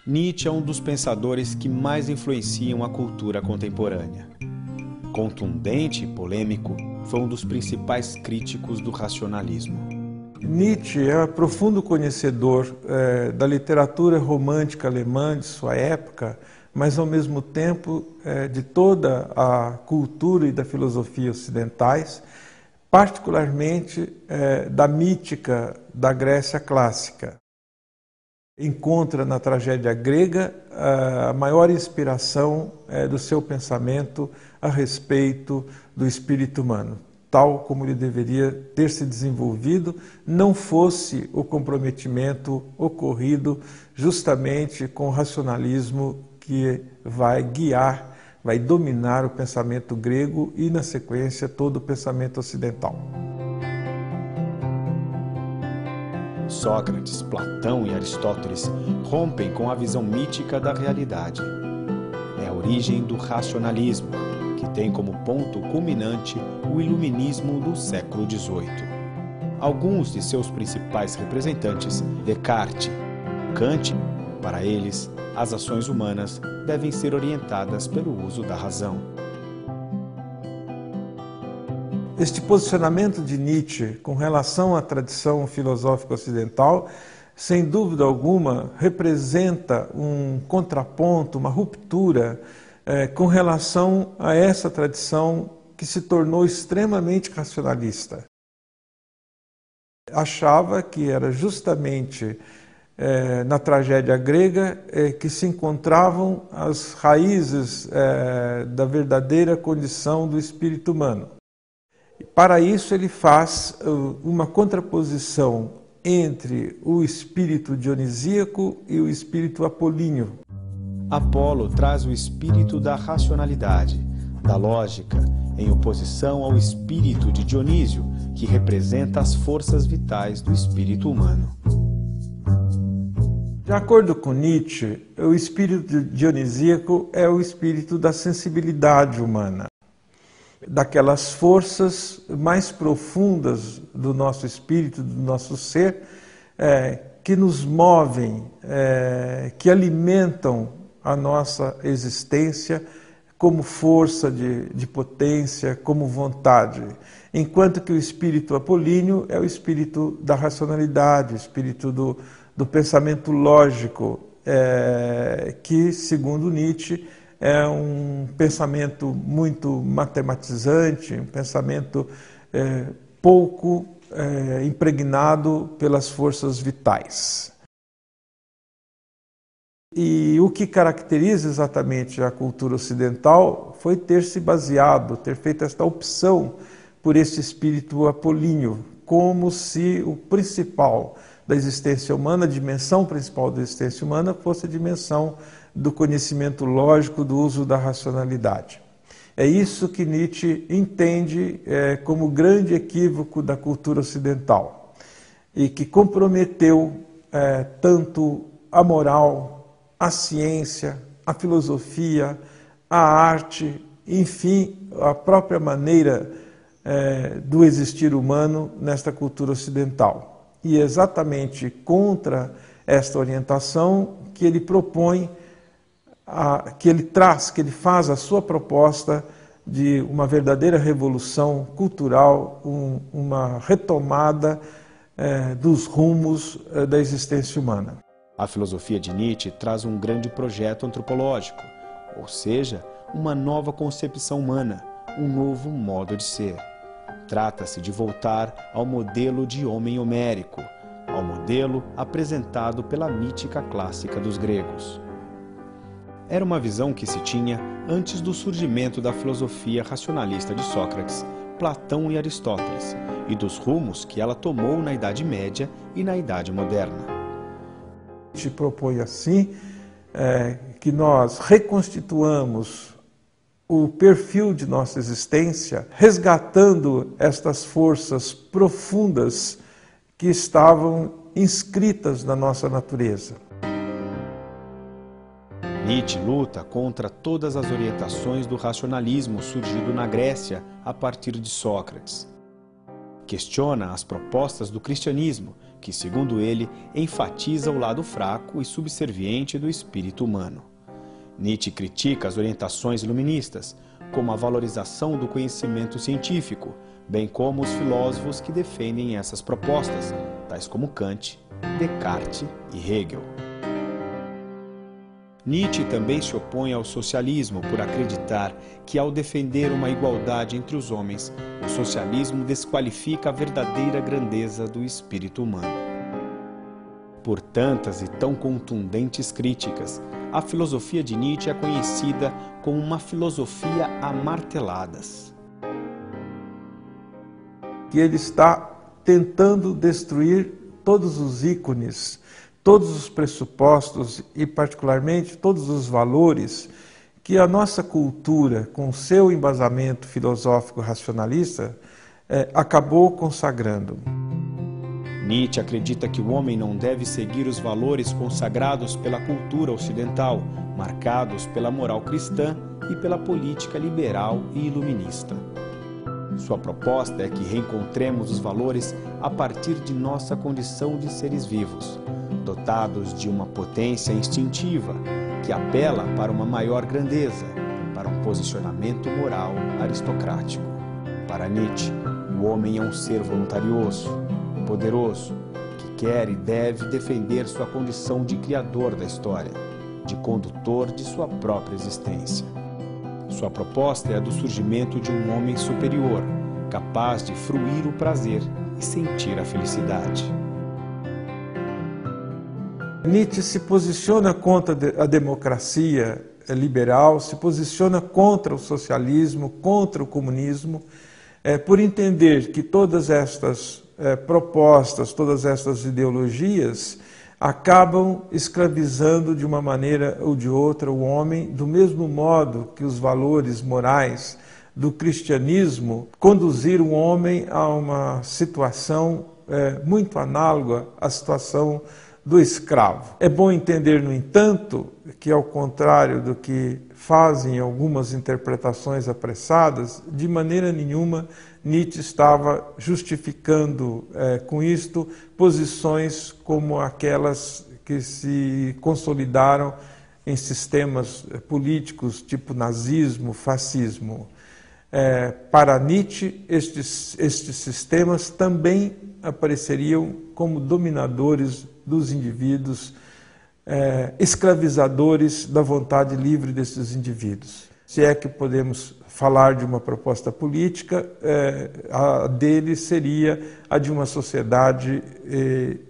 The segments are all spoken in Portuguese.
Nietzsche é um dos pensadores que mais influenciam a cultura contemporânea. Contundente e polêmico, foi um dos principais críticos do racionalismo. Nietzsche é profundo conhecedor da literatura romântica alemã de sua época, mas ao mesmo tempo de toda a cultura e da filosofia ocidentais, particularmente da mítica da Grécia clássica. Encontra na tragédia grega a maior inspiração do seu pensamento a respeito do espírito humano, tal como ele deveria ter se desenvolvido, não fosse o comprometimento ocorrido justamente com o racionalismo que vai guiar, vai dominar o pensamento grego e, na sequência, todo o pensamento ocidental. Sócrates, Platão e Aristóteles rompem com a visão mítica da realidade. É a origem do racionalismo, que tem como ponto culminante o iluminismo do século XVIII. Alguns de seus principais representantes, Descartes, Kant, para eles, as ações humanas devem ser orientadas pelo uso da razão. Este posicionamento de Nietzsche com relação à tradição filosófica ocidental, sem dúvida alguma, representa um contraponto, uma ruptura com relação a essa tradição que se tornou extremamente racionalista. Achava que era justamente na tragédia grega que se encontravam as raízes da verdadeira condição do espírito humano. Para isso ele faz uma contraposição entre o espírito dionisíaco e o espírito apolíneo. Apolo traz o espírito da racionalidade, da lógica, em oposição ao espírito de Dionísio, que representa as forças vitais do espírito humano. De acordo com Nietzsche, o espírito dionisíaco é o espírito da sensibilidade humana, daquelas forças mais profundas do nosso espírito, do nosso ser, que nos movem, que alimentam a nossa existência como força de potência, como vontade. Enquanto que o espírito apolíneo é o espírito da racionalidade, o espírito do pensamento lógico, que, segundo Nietzsche, é um pensamento muito matematizante, um pensamento pouco impregnado pelas forças vitais. E o que caracteriza exatamente a cultura ocidental foi ter se baseado, ter feito esta opção por esse espírito apolíneo, como se o principal da existência humana, a dimensão principal da existência humana, fosse a dimensão do conhecimento lógico, do uso da racionalidade. É isso que Nietzsche entende como grande equívoco da cultura ocidental e que comprometeu tanto a moral, a ciência, a filosofia, a arte, enfim, a própria maneira do existir humano nesta cultura ocidental. E é exatamente contra esta orientação que ele propõe, que ele faz a sua proposta de uma verdadeira revolução cultural, uma retomada dos rumos da existência humana. A filosofia de Nietzsche traz um grande projeto antropológico, ou seja, uma nova concepção humana, um novo modo de ser. Trata-se de voltar ao modelo de homem homérico, ao modelo apresentado pela mítica clássica dos gregos. Era uma visão que se tinha antes do surgimento da filosofia racionalista de Sócrates, Platão e Aristóteles, e dos rumos que ela tomou na Idade Média e na Idade Moderna. Te propõe assim que nós reconstituamos o perfil de nossa existência, resgatando estas forças profundas que estavam inscritas na nossa natureza. Nietzsche luta contra todas as orientações do racionalismo surgido na Grécia a partir de Sócrates. questiona as propostas do cristianismo, que, segundo ele, enfatiza o lado fraco e subserviente do espírito humano. Nietzsche critica as orientações iluministas, como a valorização do conhecimento científico, bem como os filósofos que defendem essas propostas, tais como Kant, Descartes e Hegel. Nietzsche também se opõe ao socialismo por acreditar que, ao defender uma igualdade entre os homens, o socialismo desqualifica a verdadeira grandeza do espírito humano. Por tantas e tão contundentes críticas, a filosofia de Nietzsche é conhecida como uma filosofia a marteladas. Que ele está tentando destruir todos os ícones, todos os pressupostos e, particularmente, todos os valores que a nossa cultura, com seu embasamento filosófico racionalista, acabou consagrando. Nietzsche acredita que o homem não deve seguir os valores consagrados pela cultura ocidental, marcados pela moral cristã e pela política liberal e iluminista. Sua proposta é que reencontremos os valores a partir de nossa condição de seres vivos, dotados de uma potência instintiva que apela para uma maior grandeza, para um posicionamento moral aristocrático. Para Nietzsche, o homem é um ser voluntarioso, poderoso, que quer e deve defender sua condição de criador da história, de condutor de sua própria existência. Sua proposta é a do surgimento de um homem superior, capaz de fruir o prazer e sentir a felicidade. Nietzsche se posiciona contra a democracia liberal, se posiciona contra o socialismo, contra o comunismo, por entender que todas estas propostas, todas estas ideologias acabam escravizando de uma maneira ou de outra o homem, do mesmo modo que os valores morais do cristianismo conduziram o homem a uma situação muito análoga à situação do escravo. É bom entender, no entanto, que ao contrário do que fazem algumas interpretações apressadas, de maneira nenhuma Nietzsche estava justificando com isto posições como aquelas que se consolidaram em sistemas políticos tipo nazismo, fascismo. Para Nietzsche, estes sistemas também apareceriam como dominadores dos indivíduos, escravizadores da vontade livre desses indivíduos. Se é que podemos falar de uma proposta política, a dele seria a de uma sociedade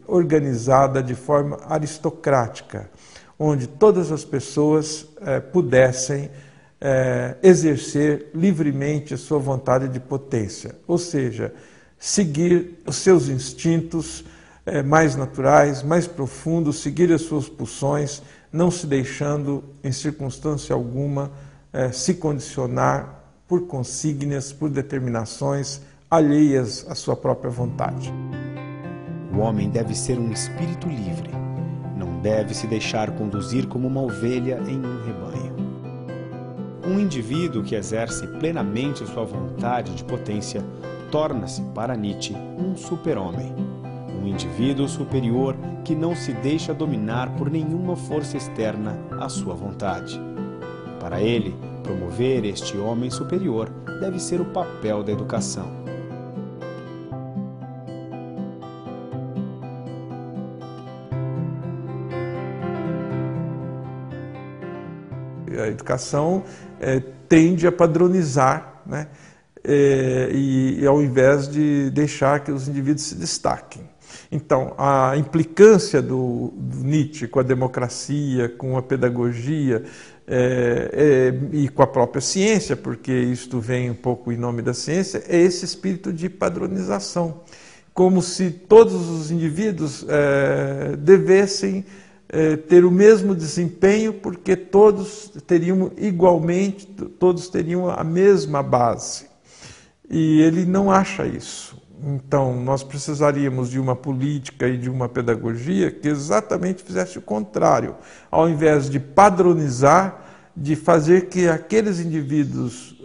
organizada de forma aristocrática, onde todas as pessoas pudessem exercer livremente a sua vontade de potência, ou seja, seguir os seus instintos mais naturais, mais profundos, seguir as suas pulsões, não se deixando, em circunstância alguma, se condicionar por consígnias, por determinações alheias à sua própria vontade. O homem deve ser um espírito livre, não deve se deixar conduzir como uma ovelha em um rebanho. Um indivíduo que exerce plenamente sua vontade de potência torna-se, para Nietzsche, um super-homem. Um indivíduo superior que não se deixa dominar por nenhuma força externa à sua vontade. Para ele, promover este homem superior deve ser o papel da educação. A educação tende a padronizar, né? E ao invés de deixar que os indivíduos se destaquem. Então, a implicância do Nietzsche com a democracia, com a pedagogia e com a própria ciência, porque isto vem um pouco em nome da ciência, é esse espírito de padronização, como se todos os indivíduos devessem ter o mesmo desempenho, porque todos teriam igualmente, todos teriam a mesma base. E ele não acha isso. Então, nós precisaríamos de uma política e de uma pedagogia que exatamente fizesse o contrário. Ao invés de padronizar, de fazer que aqueles indivíduos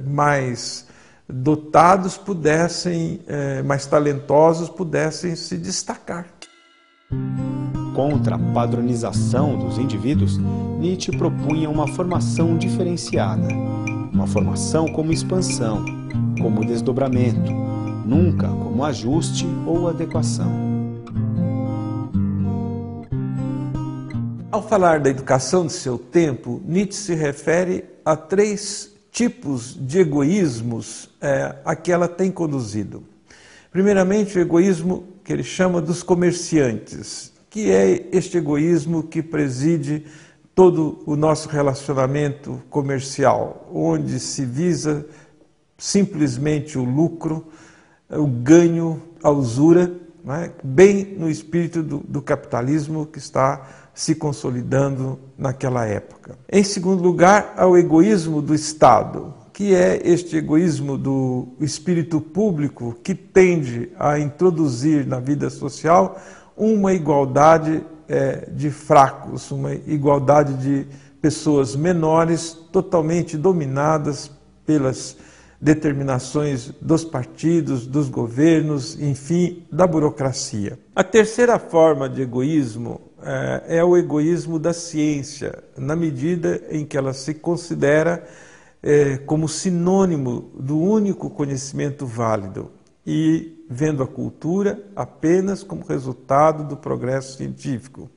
mais dotados pudessem, mais talentosos, pudessem se destacar. Contra a padronização dos indivíduos, Nietzsche propunha uma formação diferenciada. Uma formação como expansão, como desdobramento, nunca como ajuste ou adequação. Ao falar da educação de seu tempo, Nietzsche se refere a 3 tipos de egoísmos a que ela tem conduzido. Primeiramente, o egoísmo que ele chama dos comerciantes, que é este egoísmo que preside todo o nosso relacionamento comercial, onde se visa simplesmente o lucro, o ganho, a usura, né? Bem no espírito do capitalismo que está se consolidando naquela época. Em segundo lugar, há o egoísmo do Estado, que é este egoísmo do espírito público que tende a introduzir na vida social uma igualdade de fracos, uma igualdade de pessoas menores totalmente dominadas pelas determinações dos partidos, dos governos, enfim, da burocracia. A terceira forma de egoísmo é o egoísmo da ciência, na medida em que ela se considera como sinônimo do único conhecimento válido e vendo a cultura apenas como resultado do progresso científico,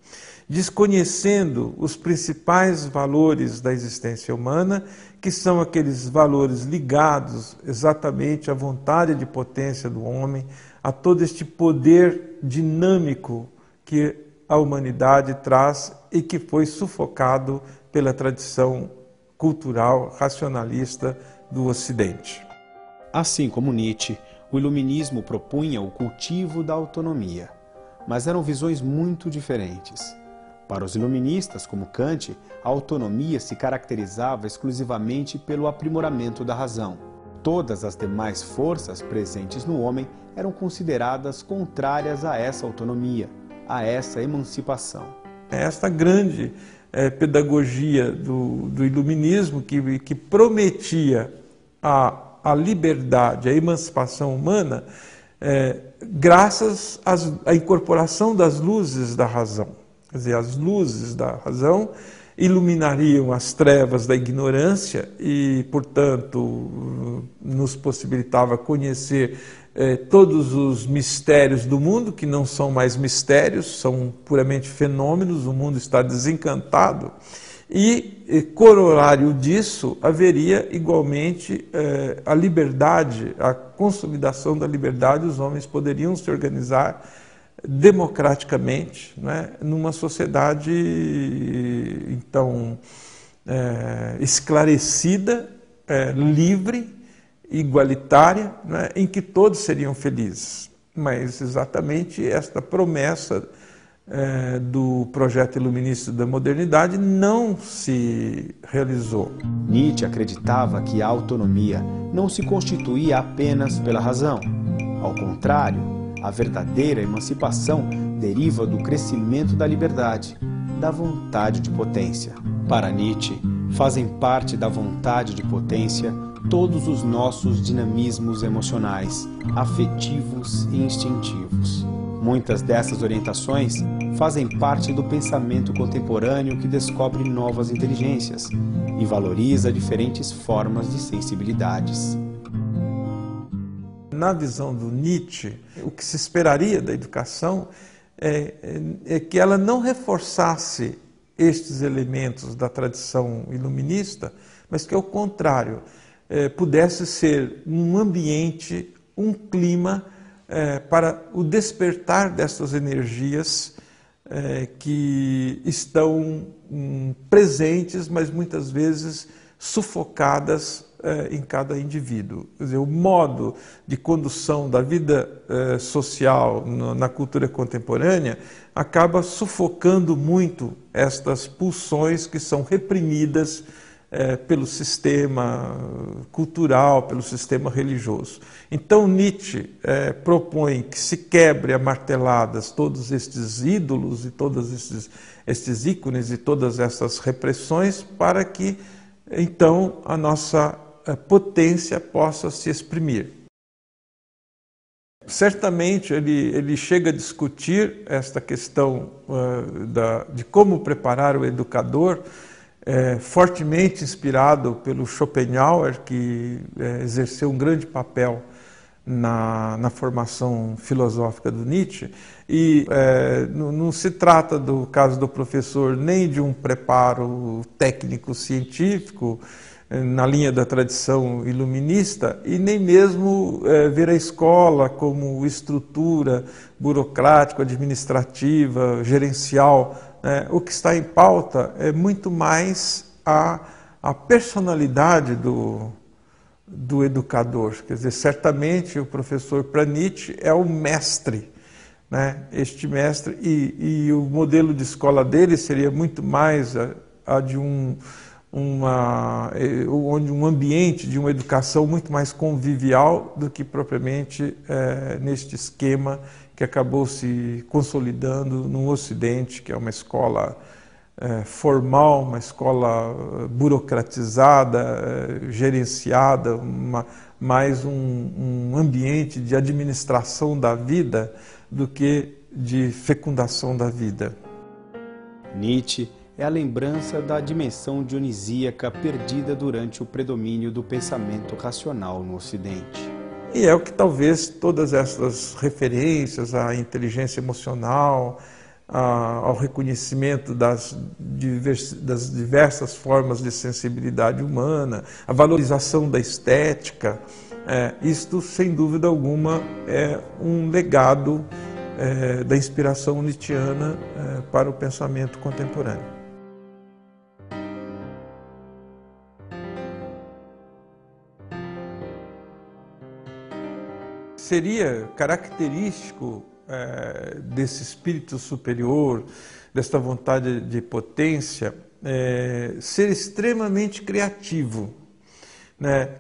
desconhecendo os principais valores da existência humana, que são aqueles valores ligados exatamente à vontade de potência do homem, a todo este poder dinâmico que a humanidade traz e que foi sufocado pela tradição cultural racionalista do Ocidente. Assim como Nietzsche, o iluminismo propunha o cultivo da autonomia, mas eram visões muito diferentes. Para os iluministas, como Kant, a autonomia se caracterizava exclusivamente pelo aprimoramento da razão. Todas as demais forças presentes no homem eram consideradas contrárias a essa autonomia, a essa emancipação. Esta grande pedagogia do iluminismo que prometia a liberdade, a emancipação humana, graças à incorporação das luzes da razão. Quer dizer, as luzes da razão iluminariam as trevas da ignorância e, portanto, nos possibilitava conhecer todos os mistérios do mundo, que não são mais mistérios, são puramente fenômenos, o mundo está desencantado. E, corolário disso, haveria igualmente a liberdade, a consolidação da liberdade, os homens poderiam se organizar democraticamente, né, numa sociedade, então, esclarecida, livre, igualitária, né, em que todos seriam felizes. Mas exatamente esta promessa do projeto iluminista da modernidade não se realizou. Nietzsche acreditava que a autonomia não se constituía apenas pela razão. Ao contrário, a verdadeira emancipação deriva do crescimento da liberdade, da vontade de potência. Para Nietzsche, fazem parte da vontade de potência todos os nossos dinamismos emocionais, afetivos e instintivos. Muitas dessas orientações fazem parte do pensamento contemporâneo que descobre novas inteligências e valoriza diferentes formas de sensibilidades. Na visão do Nietzsche, o que se esperaria da educação é que ela não reforçasse estes elementos da tradição iluminista, mas que, ao contrário, pudesse ser um ambiente, um clima para o despertar dessas energias que estão presentes, mas muitas vezes sufocadas em cada indivíduo. Quer dizer, o modo de condução da vida social na cultura contemporânea acaba sufocando muito estas pulsões que são reprimidas pelo sistema cultural, pelo sistema religioso. Então Nietzsche propõe que se quebre a marteladas todos estes ídolos e todos estes ícones e todas essas repressões para que então a nossa potência possa se exprimir. Certamente ele chega a discutir esta questão de como preparar o educador, fortemente inspirado pelo Schopenhauer, que exerceu um grande papel na formação filosófica do Nietzsche. E não se trata do caso do professor nem de um preparo técnico-científico na linha da tradição iluminista, e nem mesmo ver a escola como estrutura burocrático-administrativa, gerencial. O que está em pauta é muito mais a personalidade do educador. Quer dizer, certamente o professor, para Nietzsche, é o mestre, né? Este mestre, e o modelo de escola dele seria muito mais a de um ambiente de uma educação muito mais convivial do que propriamente neste esquema que acabou se consolidando no Ocidente, que é uma escola formal, uma escola burocratizada, gerenciada, mais um ambiente de administração da vida do que de fecundação da vida. Nietzsche é a lembrança da dimensão dionisíaca perdida durante o predomínio do pensamento racional no Ocidente. E é o que talvez todas essas referências à inteligência emocional, ao reconhecimento das diversas formas de sensibilidade humana, a valorização da estética, isto, sem dúvida alguma, é um legado da inspiração nietzschiana para o pensamento contemporâneo. Seria característico desse espírito superior, desta vontade de potência, ser extremamente criativo, né?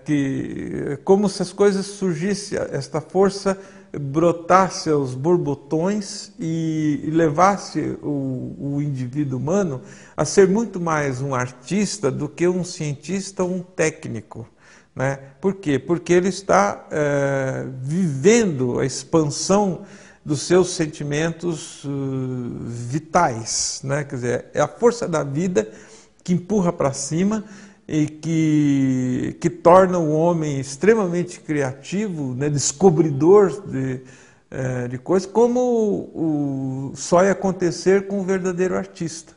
Como se as coisas surgissem, esta força brotasse aos borbotões e levasse o indivíduo humano a ser muito mais um artista do que um cientista ou um técnico. Né? Por quê? Porque ele está vivendo a expansão dos seus sentimentos vitais, né? Quer dizer, é a força da vida que empurra para cima e que torna o homem extremamente criativo, né? Descobridor de coisas, como só ia acontecer com o verdadeiro artista,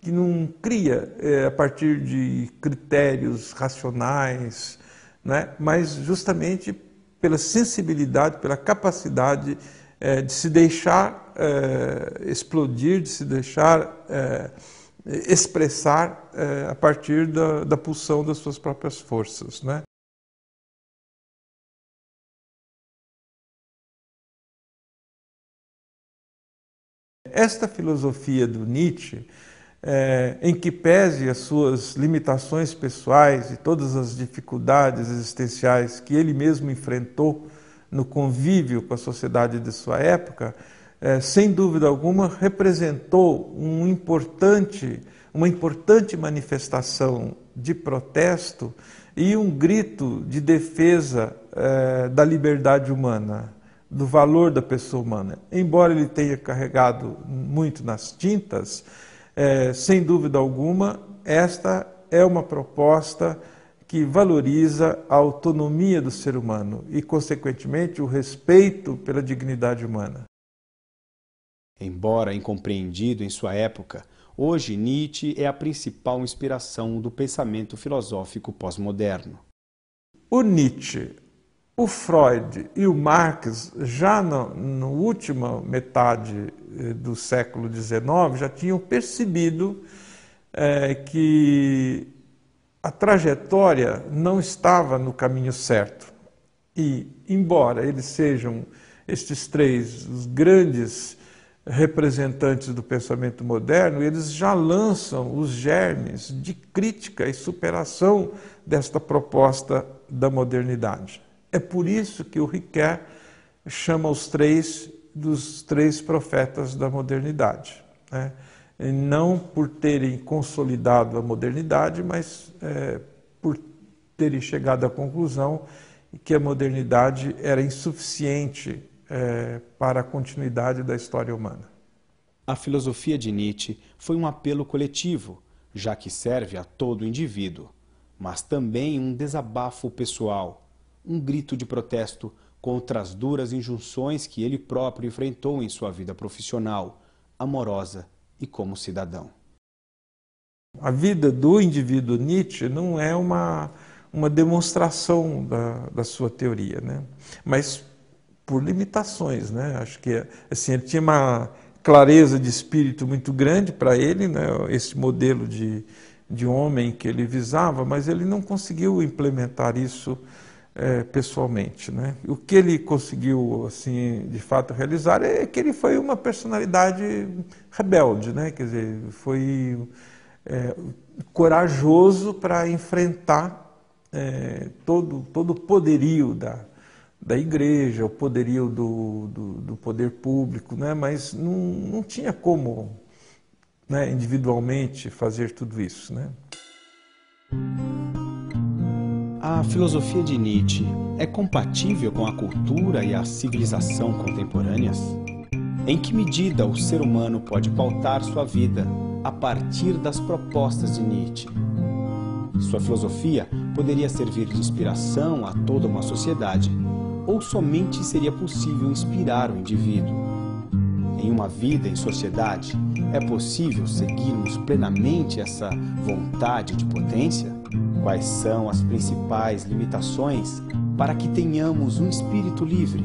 que não cria a partir de critérios racionais, né? Mas justamente pela sensibilidade, pela capacidade de se deixar explodir, de se deixar expressar a partir da pulsão das suas próprias forças, né? Esta filosofia do Nietzsche, em que pese as suas limitações pessoais e todas as dificuldades existenciais que ele mesmo enfrentou no convívio com a sociedade de sua época, sem dúvida alguma representou uma importante manifestação de protesto e um grito de defesa da liberdade humana, do valor da pessoa humana. Embora ele tenha carregado muito nas tintas, sem dúvida alguma, esta é uma proposta que valoriza a autonomia do ser humano e, consequentemente, o respeito pela dignidade humana. Embora incompreendido em sua época, hoje Nietzsche é a principal inspiração do pensamento filosófico pós-moderno. O Nietzsche, o Freud e o Marx, já na última metade do século XIX, já tinham percebido que a trajetória não estava no caminho certo. E, embora eles sejam estes três os grandes representantes do pensamento moderno, eles já lançam os germes de crítica e superação desta proposta da modernidade. É por isso que o Ricoeur chama os três dos três profetas da modernidade, né? Não por terem consolidado a modernidade, mas por teria chegado à conclusão que a modernidade era insuficiente para a continuidade da história humana. A filosofia de Nietzsche foi um apelo coletivo, já que serve a todo indivíduo, mas também um desabafo pessoal, um grito de protesto contra as duras injunções que ele próprio enfrentou em sua vida profissional, amorosa e como cidadão. A vida do indivíduo Nietzsche não é uma demonstração da sua teoria, né? Mas por limitações, né? Acho que assim, ele tinha uma clareza de espírito muito grande para ele, né? Esse modelo de homem que ele visava, mas ele não conseguiu implementar isso pessoalmente, né? O que ele conseguiu, assim, de fato realizar é que ele foi uma personalidade rebelde, né? Quer dizer, foi corajoso para enfrentar todo o poderio da igreja, o poderio do poder público, né? Mas não tinha como, né, individualmente fazer tudo isso, né? A filosofia de Nietzsche é compatível com a cultura e a civilização contemporâneas? Em que medida o ser humano pode pautar sua vida a partir das propostas de Nietzsche? Sua filosofia poderia servir de inspiração a toda uma sociedade, ou somente seria possível inspirar o indivíduo? Em uma vida em sociedade, é possível seguirmos plenamente essa vontade de potência? Quais são as principais limitações para que tenhamos um espírito livre?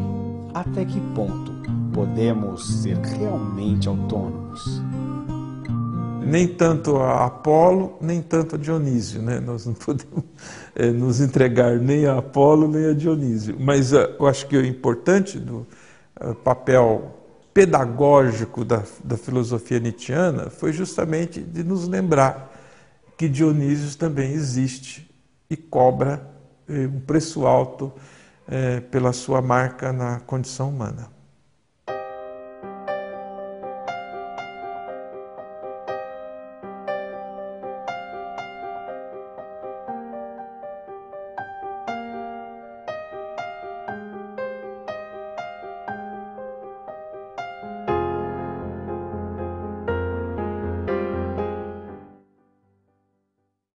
Até que ponto podemos ser realmente autônomos? Nem tanto a Apolo, nem tanto a Dionísio, né? Nós não podemos nos entregar nem a Apolo, nem a Dionísio. Mas eu acho que o importante do papel pedagógico da filosofia nietzschiana foi justamente de nos lembrar que Dionísio também existe e cobra um preço alto pela sua marca na condição humana.